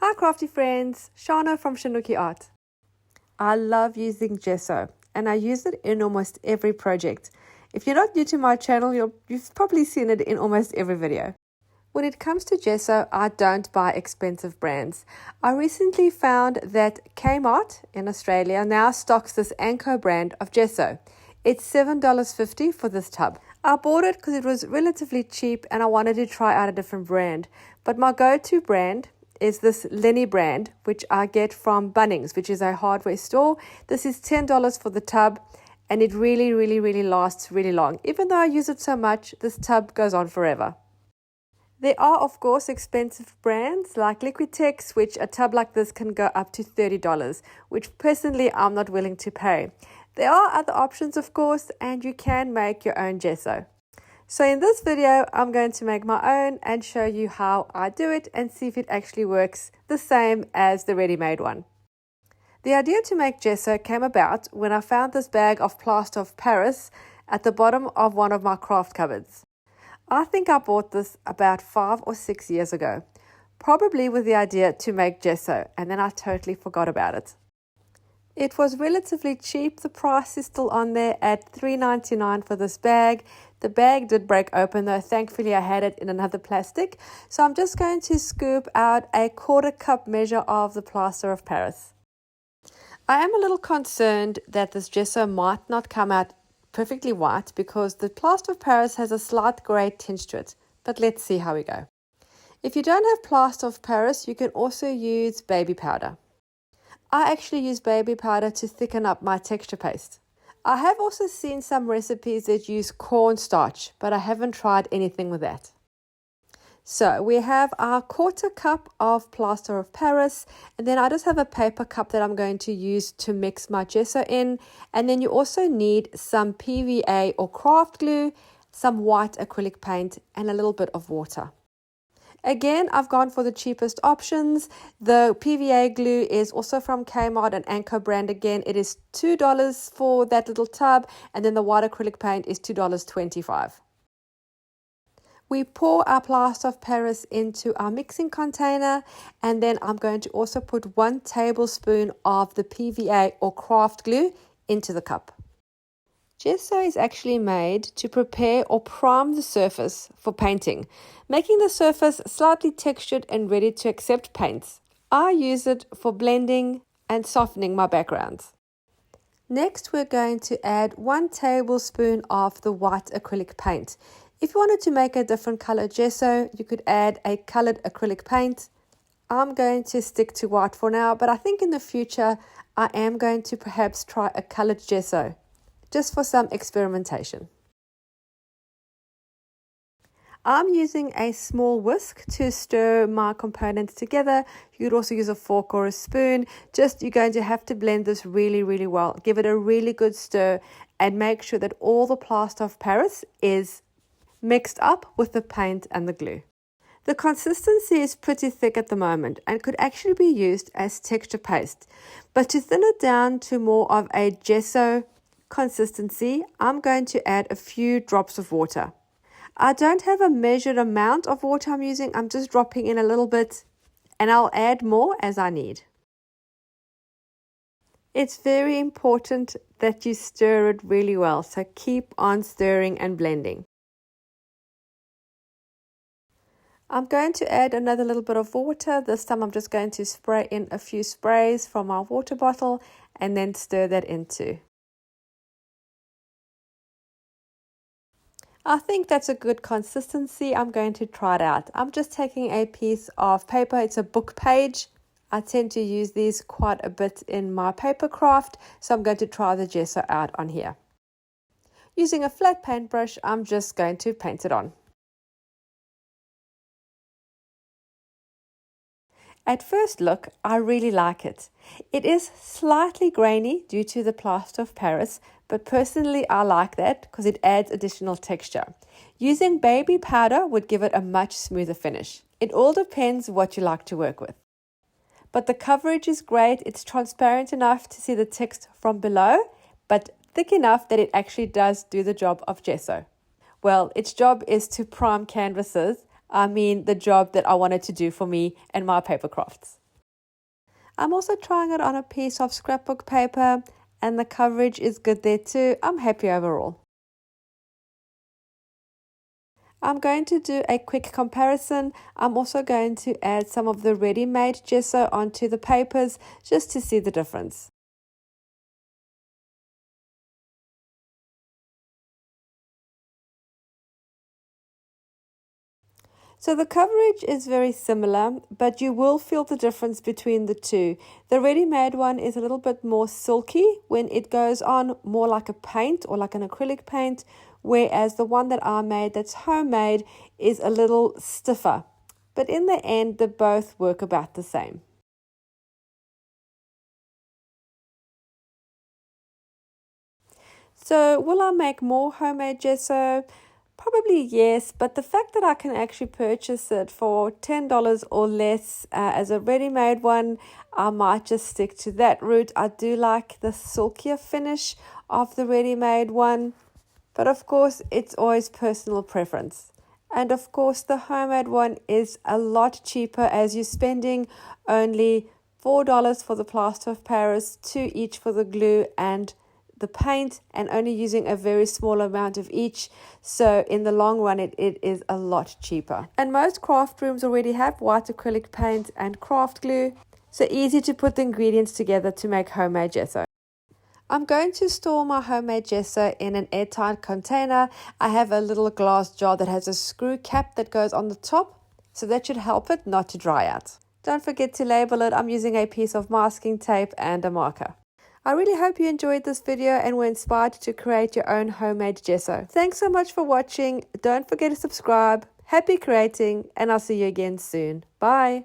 Hi crafty friends, Shana from Shanuki Art. I love using gesso and I use it in almost every project. If you're not new to my channel, you've probably seen it in almost every video. When it comes to gesso, I don't buy expensive brands. I recently found that Kmart in Australia now stocks this Anko brand of gesso. It's $7.50 for this tub. I bought it because it was relatively cheap and I wanted to try out a different brand. But my go-to brand is this Lenny brand, which I get from Bunnings, which is a hardware store. This is $10 for the tub and it really lasts really long. Even though I use it so much, this tub goes on forever. There are, of course, expensive brands like Liquitex, which a tub like this can go up to $30, which personally I'm not willing to pay. There are other options, of course, and you can make your own gesso. So in this video, I'm going to make my own and show you how I do it and see if it actually works the same as the ready-made one. The idea to make gesso came about when I found this bag of plaster of Paris at the bottom of one of my craft cupboards. I think I bought this about 5 or 6 years ago, probably with the idea to make gesso, and then I totally forgot about it. It was relatively cheap. The price is still on there at $3.99 for this bag. The bag did break open though. Thankfully I had it in another plastic. So I'm just going to scoop out a 1/4 cup measure of the plaster of Paris. I am a little concerned that this gesso might not come out perfectly white because the plaster of Paris has a slight grey tinge to it. But let's see how we go. If you don't have plaster of Paris, you can also use baby powder. I actually use baby powder to thicken up my texture paste. I have also seen some recipes that use cornstarch, but I haven't tried anything with that. So we have our 1/4 cup of plaster of Paris, and then I just have a paper cup that I'm going to use to mix my gesso in. And then you also need some PVA or craft glue, some white acrylic paint, and a little bit of water. Again, I've gone for the cheapest options. The PVA glue is also from Kmart and Anko brand again. It is $2 for that little tub, and then the white acrylic paint is $2.25. We pour our plaster of Paris into our mixing container, and then I'm going to also put 1 tablespoon of the PVA or craft glue into the cup. Gesso is actually made to prepare or prime the surface for painting, making the surface slightly textured and ready to accept paints. I use it for blending and softening my backgrounds. Next, we're going to add 1 tablespoon of the white acrylic paint. If you wanted to make a different color gesso, you could add a colored acrylic paint. I'm going to stick to white for now, but I think in the future, I am going to perhaps try a colored gesso, just for some experimentation. I'm using a small whisk to stir my components together. You could also use a fork or a spoon. You're going to have to blend this really well. Give it a really good stir and make sure that all the plaster of Paris is mixed up with the paint and the glue. The consistency is pretty thick at the moment and could actually be used as texture paste. But to thin it down to more of a gesso consistency, I'm going to add a few drops of water. I don't have a measured amount of water I'm using. I'm just dropping in a little bit, and I'll add more as I need. It's very important that you stir it really well, so keep on stirring and blending. I'm going to add another little bit of water. This time I'm just going to spray in a few sprays from our water bottle and then stir that in too. I think that's a good consistency. I'm going to try it out. I'm just taking a piece of paper. It's a book page. I tend to use these quite a bit in my paper craft, so I'm going to try the gesso out on here. Using a flat paintbrush, I'm just going to paint it on. At first look, I really like it. It is slightly grainy due to the plaster of Paris, but personally I like that because it adds additional texture. Using baby powder would give it a much smoother finish. It all depends what you like to work with. But the coverage is great. It's transparent enough to see the text from below, but thick enough that it actually does do the job of gesso. Well, its job is to prime canvases. The job that I wanted to do for me and my paper crafts. I'm also trying it on a piece of scrapbook paper, and the coverage is good there too. I'm happy overall. I'm going to do a quick comparison. I'm also going to add some of the ready-made gesso onto the papers just to see the difference. So the coverage is very similar, but you will feel the difference between the two. The ready-made one is a little bit more silky when it goes on, more like a paint or like an acrylic paint, whereas the one that I made that's homemade is a little stiffer. But in the end, they both work about the same. So will I make more homemade gesso? Probably yes, but the fact that I can actually purchase it for $10 or less as a ready-made one, I might just stick to that route. I do like the silkier finish of the ready-made one, but of course it's always personal preference. And of course the homemade one is a lot cheaper, as you're spending only $4 for the plaster of Paris, $2 each for the glue and the paint, and only using a very small amount of each. So in the long run it is a lot cheaper. And most craft rooms already have white acrylic paint and craft glue, so easy to put the ingredients together to make homemade gesso. I'm going to store my homemade gesso in an airtight container. I have a little glass jar that has a screw cap that goes on the top, so that should help it not to dry out. Don't forget to label it. I'm using a piece of masking tape and a marker. I really hope you enjoyed this video and were inspired to create your own homemade gesso. Thanks so much for watching. Don't forget to subscribe. Happy creating, and I'll see you again soon. Bye.